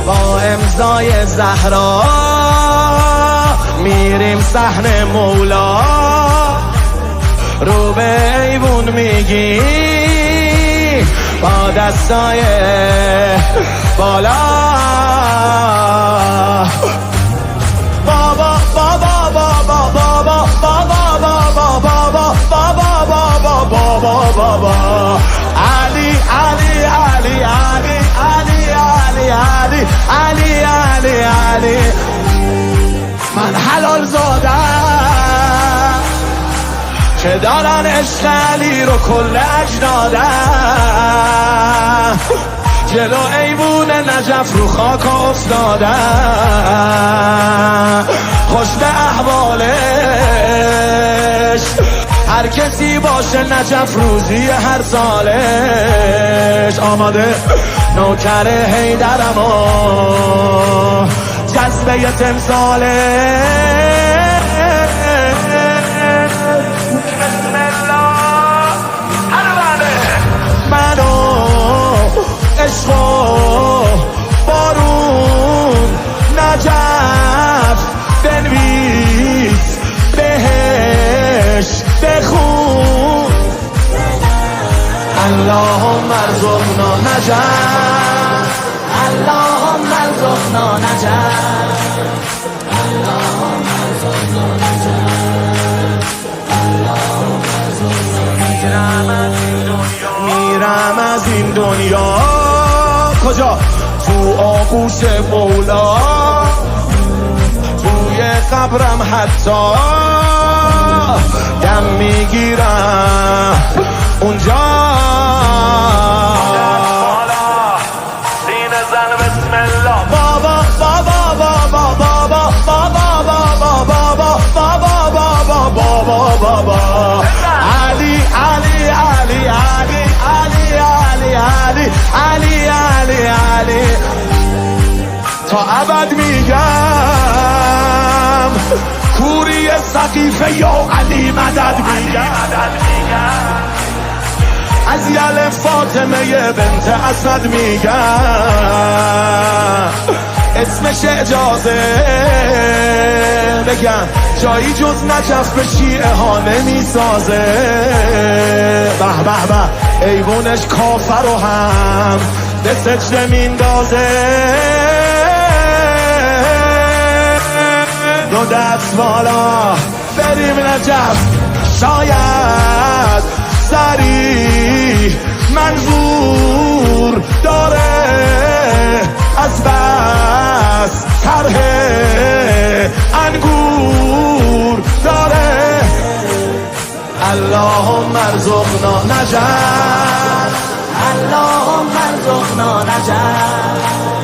با امضای زهرا میریم صحن مولا، رو به ایوون میگی با دستای بالا. بابا بابا بابا بابا بابا بابا بابا بابا بابا بابا علی علی علی علی علی علی علی علی علی علی. من حلال زادم که دارن عشق علی رو کل اجدادم، جلو ایوون نجف رو خاک افتادم، خوش به احوالش هر کسی باشه نجف روزی هر سالش. آماده نوکر حیدرم و جذبه تمثاله. بسم الله منو عشق و بارون نجف بنویس بهش بخون. اللهم ارزقنا نجف، اللهم ارزقنا نجف، اللهم ارزقنا نجف، اللهم ارزقنا نجف. میرم از این دنیا کجا؟ تو آغوش مولا، توی قبرم حتی دم میگیرم اونجا. سینه زن بسم الله. بابا بابا بابا بابا بابا بابا بابا بابا بابا بابا علی علی علی علی علی علی علی علی علی علی. تا ابد میگم کوری سقیفه یا علی مدد میگم، از یل فاطمه بنت اسد میگم، اسمش اجازه بگم جایی جز نجف به شیعه ها نمیسازه. به به به ایوونش کافر رو هم به سجده میندازه. دو دست بالا بریم نجف، شاید سری منظور داره، از بس طرح انگور داره. اللهم ارزقنا نجف، اللهم ارزقنا نجف.